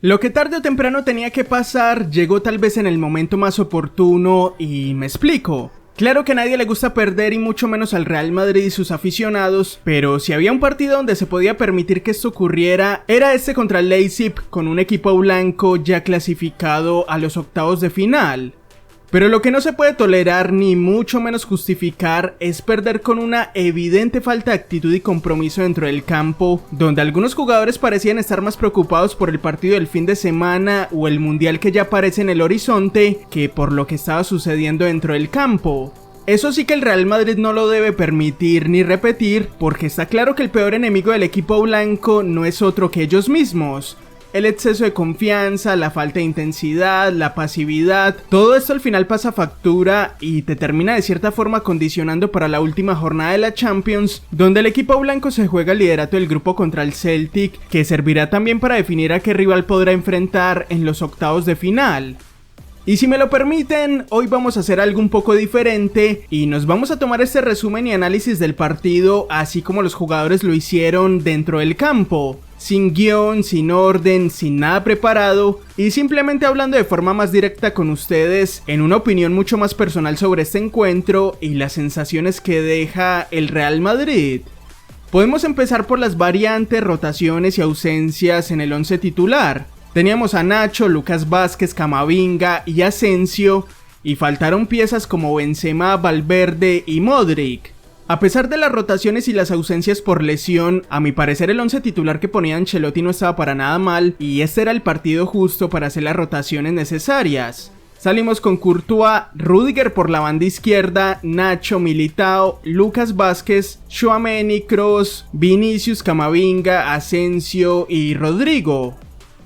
Lo que tarde o temprano tenía que pasar, llegó tal vez en el momento más oportuno y me explico. Claro que a nadie le gusta perder y mucho menos al Real Madrid y sus aficionados, pero si había un partido donde se podía permitir que esto ocurriera, era este contra el Leipzig con un equipo blanco ya clasificado a los octavos de final. Pero lo que no se puede tolerar ni mucho menos justificar es perder con una evidente falta de actitud y compromiso dentro del campo, donde algunos jugadores parecían estar más preocupados por el partido del fin de semana o el mundial que ya aparece en el horizonte que por lo que estaba sucediendo dentro del campo. Eso sí que el Real Madrid no lo debe permitir ni repetir, porque está claro que el peor enemigo del equipo blanco no es otro que ellos mismos. El exceso de confianza, la falta de intensidad, la pasividad, todo esto al final pasa factura y te termina de cierta forma condicionando para la última jornada de la Champions, donde el equipo blanco se juega el liderato del grupo contra el Celtic, que servirá también para definir a qué rival podrá enfrentar en los octavos de final. Y si me lo permiten, hoy vamos a hacer algo un poco diferente y nos vamos a tomar este resumen y análisis del partido así como los jugadores lo hicieron dentro del campo, sin guión, sin orden, sin nada preparado y simplemente hablando de forma más directa con ustedes en una opinión mucho más personal sobre este encuentro y las sensaciones que deja el Real Madrid. Podemos empezar por las variantes, rotaciones y ausencias en el 11 titular. Teníamos a Nacho, Lucas Vázquez, Camavinga y Asensio, y faltaron piezas como Benzema, Valverde y Modric. A pesar de las rotaciones y las ausencias por lesión, a mi parecer el 11 titular que ponía Ancelotti no estaba para nada mal, y este era el partido justo para hacer las rotaciones necesarias. Salimos con Courtois, Rüdiger por la banda izquierda, Nacho, Militao, Lucas Vázquez, Tchouaméni, Kroos, Vinicius, Camavinga, Asensio y Rodrigo.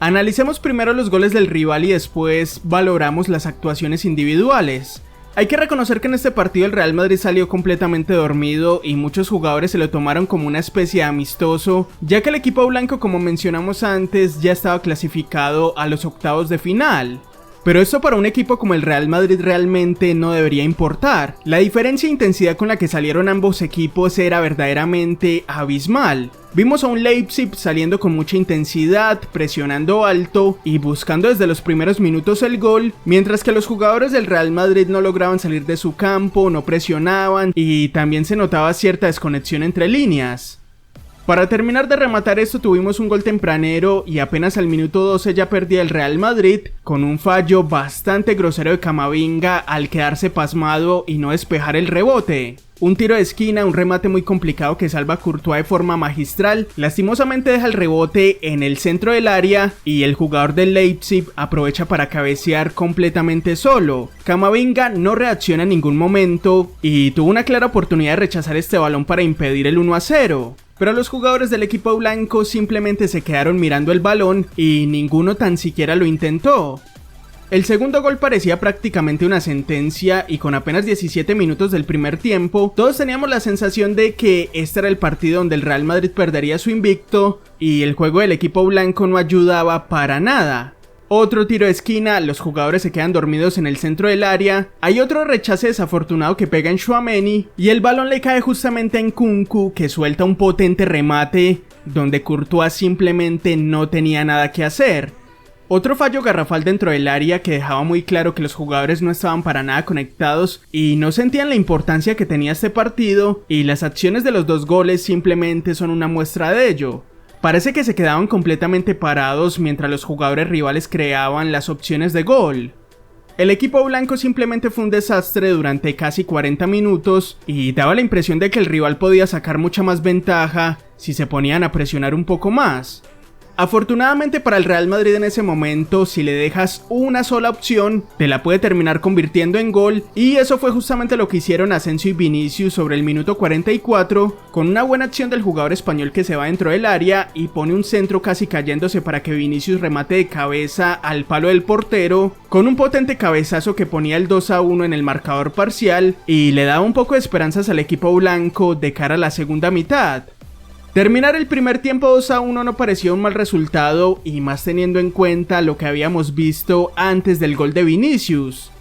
Analicemos primero los goles del rival y después valoramos las actuaciones individuales. Hay que reconocer que en este partido el Real Madrid salió completamente dormido y muchos jugadores se lo tomaron como una especie de amistoso, ya que el equipo blanco, como mencionamos antes, ya estaba clasificado a los octavos de final. Pero esto para un equipo como el Real Madrid realmente no debería importar. La diferencia e intensidad con la que salieron ambos equipos era verdaderamente abismal. Vimos a un Leipzig saliendo con mucha intensidad, presionando alto y buscando desde los primeros minutos el gol, mientras que los jugadores del Real Madrid no lograban salir de su campo, no presionaban y también se notaba cierta desconexión entre líneas. Para terminar de rematar esto tuvimos un gol tempranero y apenas al minuto 12 ya perdía el Real Madrid con un fallo bastante grosero de Camavinga al quedarse pasmado y no despejar el rebote. Un tiro de esquina, un remate muy complicado que salva a Courtois de forma magistral, lastimosamente deja el rebote en el centro del área y el jugador del Leipzig aprovecha para cabecear completamente solo. Camavinga no reacciona en ningún momento y tuvo una clara oportunidad de rechazar este balón para impedir el 1-0. Pero los jugadores del equipo blanco simplemente se quedaron mirando el balón y ninguno tan siquiera lo intentó. El segundo gol parecía prácticamente una sentencia y con apenas 17 minutos del primer tiempo, todos teníamos la sensación de que este era el partido donde el Real Madrid perdería su invicto y el juego del equipo blanco no ayudaba para nada. Otro tiro de esquina, los jugadores se quedan dormidos en el centro del área, hay otro rechace desafortunado que pega en Tchouaméni y el balón le cae justamente en Nkunku que suelta un potente remate donde Courtois simplemente no tenía nada que hacer. Otro fallo garrafal dentro del área que dejaba muy claro que los jugadores no estaban para nada conectados y no sentían la importancia que tenía este partido y las acciones de los dos goles simplemente son una muestra de ello. Parece que se quedaban completamente parados mientras los jugadores rivales creaban las opciones de gol. El equipo blanco simplemente fue un desastre durante casi 40 minutos y daba la impresión de que el rival podía sacar mucha más ventaja si se ponían a presionar un poco más. Afortunadamente para el Real Madrid en ese momento, si le dejas una sola opción, te la puede terminar convirtiendo en gol y eso fue justamente lo que hicieron Asensio y Vinicius sobre el minuto 44, con una buena acción del jugador español que se va dentro del área y pone un centro casi cayéndose para que Vinicius remate de cabeza al palo del portero, con un potente cabezazo que ponía el 2-1 en el marcador parcial y le daba un poco de esperanzas al equipo blanco de cara a la segunda mitad. Terminar el primer tiempo 2-1 no parecía un mal resultado y más teniendo en cuenta lo que habíamos visto antes del gol de Vinicius.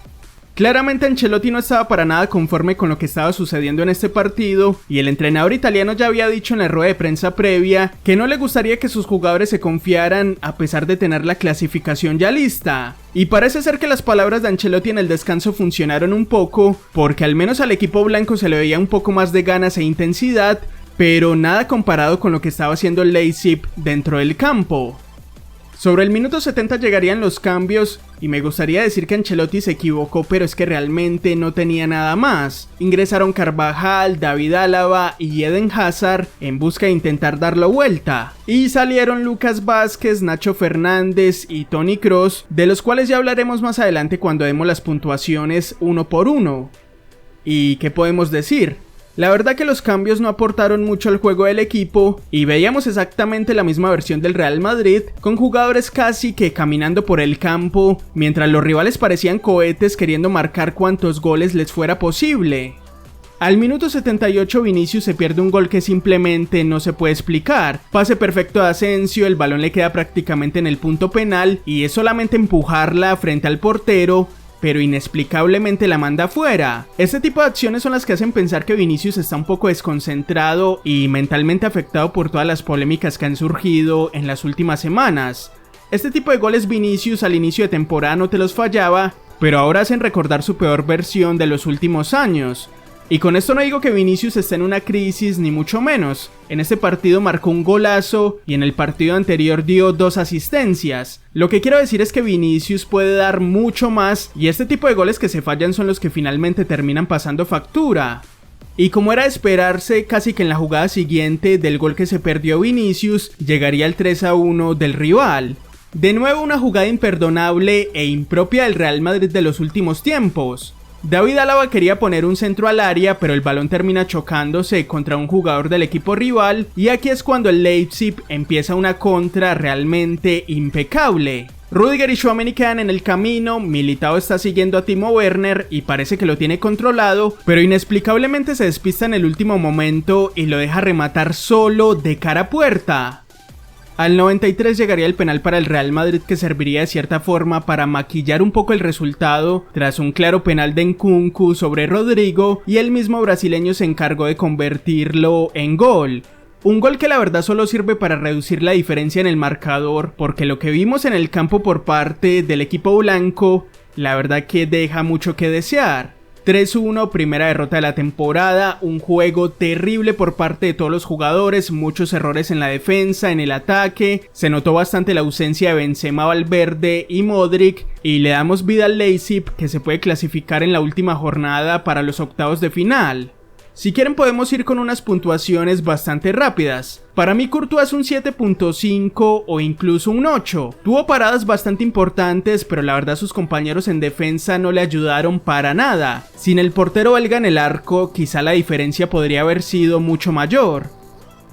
Claramente Ancelotti no estaba para nada conforme con lo que estaba sucediendo en este partido y el entrenador italiano ya había dicho en la rueda de prensa previa que no le gustaría que sus jugadores se confiaran a pesar de tener la clasificación ya lista. Y parece ser que las palabras de Ancelotti en el descanso funcionaron un poco, porque al menos al equipo blanco se le veía un poco más de ganas e intensidad, pero nada comparado con lo que estaba haciendo el Leipzig dentro del campo. Sobre el minuto 70 llegarían los cambios y me gustaría decir que Ancelotti se equivocó, pero es que realmente no tenía nada más. Ingresaron Carvajal, David Alaba y Eden Hazard en busca de intentar darlo vuelta. Y salieron Lucas Vázquez, Nacho Fernández y Toni Kroos, de los cuales ya hablaremos más adelante cuando demos las puntuaciones uno por uno. ¿Y qué podemos decir? La verdad que los cambios no aportaron mucho al juego del equipo y veíamos exactamente la misma versión del Real Madrid con jugadores casi que caminando por el campo mientras los rivales parecían cohetes queriendo marcar cuantos goles les fuera posible. Al minuto 78 Vinicius se pierde un gol que simplemente no se puede explicar. Pase perfecto de Asensio, el balón le queda prácticamente en el punto penal y es solamente empujarla frente al portero, pero inexplicablemente la manda fuera. Este tipo de acciones son las que hacen pensar que Vinicius está un poco desconcentrado y mentalmente afectado por todas las polémicas que han surgido en las últimas semanas. Este tipo de goles Vinicius al inicio de temporada no te los fallaba, pero ahora hacen recordar su peor versión de los últimos años. Y con esto no digo que Vinicius esté en una crisis, ni mucho menos. En este partido marcó un golazo y en el partido anterior dio 2 asistencias. Lo que quiero decir es que Vinicius puede dar mucho más y este tipo de goles que se fallan son los que finalmente terminan pasando factura. Y como era de esperarse, casi que en la jugada siguiente del gol que se perdió Vinicius, llegaría el 3-1 del rival. De nuevo una jugada imperdonable e impropia del Real Madrid de los últimos tiempos. David Alaba quería poner un centro al área, pero el balón termina chocándose contra un jugador del equipo rival y aquí es cuando el Leipzig empieza una contra realmente impecable. Rudiger y Tchouaméni quedan en el camino, Militao está siguiendo a Timo Werner y parece que lo tiene controlado, pero inexplicablemente se despista en el último momento y lo deja rematar solo de cara a puerta. Al 93 llegaría el penal para el Real Madrid que serviría de cierta forma para maquillar un poco el resultado tras un claro penal de Nkunku sobre Rodrigo y el mismo brasileño se encargó de convertirlo en gol. Un gol que la verdad solo sirve para reducir la diferencia en el marcador porque lo que vimos en el campo por parte del equipo blanco la verdad que deja mucho que desear. 3-1, primera derrota de la temporada, un juego terrible por parte de todos los jugadores, muchos errores en la defensa, en el ataque, se notó bastante la ausencia de Benzema, Valverde y Modric y le damos vida al Leipzig que se puede clasificar en la última jornada para los octavos de final. Si quieren podemos ir con unas puntuaciones bastante rápidas. Para mí Courtois es un 7.5 o incluso un 8. Tuvo paradas bastante importantes, pero la verdad sus compañeros en defensa no le ayudaron para nada. Sin el portero belga en el arco, quizá la diferencia podría haber sido mucho mayor.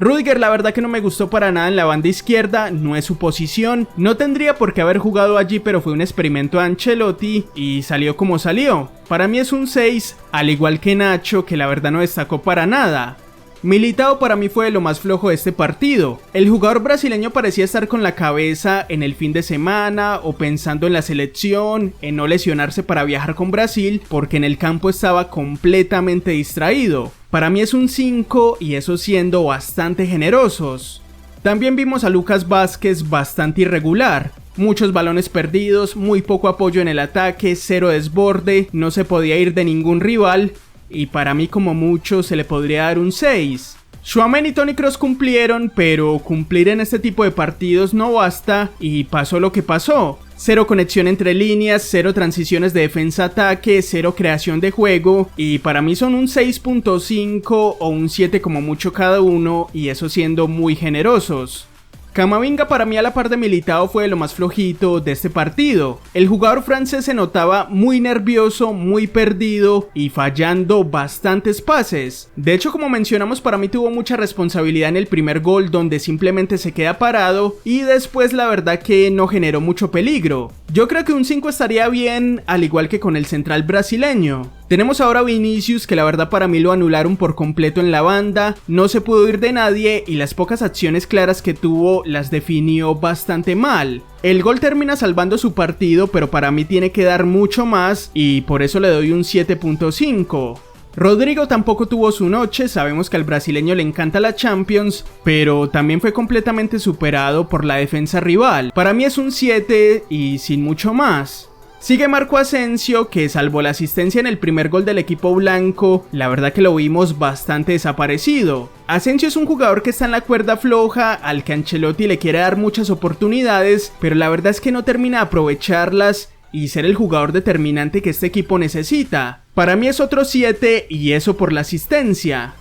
Rudiger la verdad que no me gustó para nada en la banda izquierda, no es su posición, no tendría por qué haber jugado allí pero fue un experimento de Ancelotti y salió como salió. Para mí es un 6, al igual que Nacho que la verdad no destacó para nada. Militao para mí fue de lo más flojo de este partido. El jugador brasileño parecía estar con la cabeza en el fin de semana o pensando en la selección, en no lesionarse para viajar con Brasil porque en el campo estaba completamente distraído. Para mí es un 5 y eso siendo bastante generosos. También vimos a Lucas Vázquez bastante irregular. Muchos balones perdidos, muy poco apoyo en el ataque, cero desborde, no se podía ir de ningún rival. Y para mí como mucho se le podría dar un 6. Tchouaméni y Toni Kroos cumplieron, pero cumplir en este tipo de partidos no basta y pasó lo que pasó. Cero conexión entre líneas, cero transiciones de defensa-ataque, cero creación de juego y para mí son un 6.5 o un 7 como mucho cada uno y eso siendo muy generosos. Camavinga para mí a la par de Militao fue de lo más flojito de este partido. El jugador francés se notaba muy nervioso, muy perdido y fallando bastantes pases. De hecho, como mencionamos, para mí tuvo mucha responsabilidad en el primer gol donde simplemente se queda parado y después la verdad que no generó mucho peligro. Yo creo que un 5 estaría bien, al igual que con el central brasileño. Tenemos ahora a Vinicius, que la verdad para mí lo anularon por completo en la banda, no se pudo ir de nadie y las pocas acciones claras que tuvo las definió bastante mal. El gol termina salvando su partido, pero para mí tiene que dar mucho más y por eso le doy un 7.5. Rodrigo tampoco tuvo su noche, sabemos que al brasileño le encanta la Champions, pero también fue completamente superado por la defensa rival. Para mí es un 7 y sin mucho más. Sigue Marco Asensio, que salvo la asistencia en el primer gol del equipo blanco, la verdad que lo vimos bastante desaparecido. Asensio es un jugador que está en la cuerda floja, al que Ancelotti le quiere dar muchas oportunidades, pero la verdad es que no termina de aprovecharlas y ser el jugador determinante que este equipo necesita. Para mí es otro 7 y eso por la asistencia.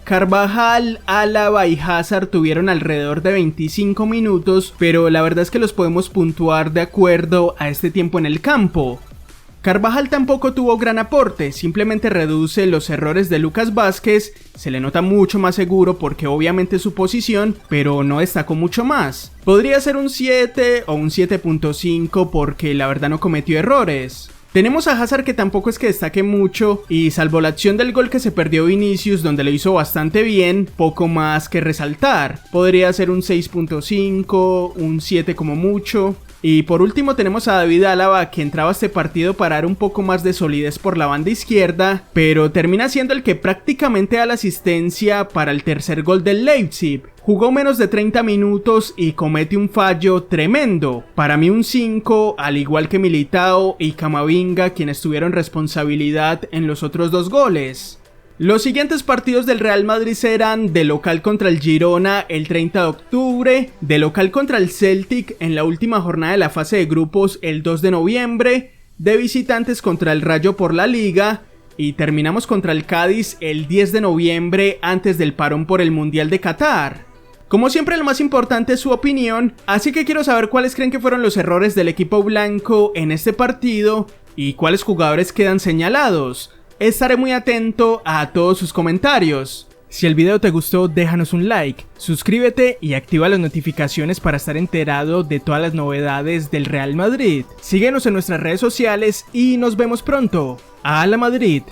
Carvajal, Álava y Hazard tuvieron alrededor de 25 minutos, pero la verdad es que los podemos puntuar de acuerdo a este tiempo en el campo. Carvajal tampoco tuvo gran aporte, simplemente reduce los errores de Lucas Vázquez, se le nota mucho más seguro porque obviamente es su posición, pero no destacó mucho más. Podría ser un 7 o un 7.5 porque la verdad no cometió errores. Tenemos a Hazard, que tampoco es que destaque mucho y salvo la acción del gol que se perdió Vinicius donde lo hizo bastante bien, poco más que resaltar. Podría ser un 6.5, un 7 como mucho. Y por último tenemos a David Álava, que entraba a este partido para dar un poco más de solidez por la banda izquierda, pero termina siendo el que prácticamente da la asistencia para el tercer gol del Leipzig. Jugó menos de 30 minutos y comete un fallo tremendo. Para mí un 5, al igual que Militao y Camavinga, quienes tuvieron responsabilidad en los otros dos goles. Los siguientes partidos del Real Madrid serán de local contra el Girona el 30 de octubre, de local contra el Celtic en la última jornada de la fase de grupos el 2 de noviembre, de visitantes contra el Rayo por la Liga y terminamos contra el Cádiz el 10 de noviembre antes del parón por el Mundial de Qatar. Como siempre, lo más importante es su opinión, así que quiero saber cuáles creen que fueron los errores del equipo blanco en este partido y cuáles jugadores quedan señalados. Estaré muy atento a todos sus comentarios. Si el video te gustó, déjanos un like, suscríbete y activa las notificaciones para estar enterado de todas las novedades del Real Madrid. Síguenos en nuestras redes sociales y nos vemos pronto. ¡A la Madrid!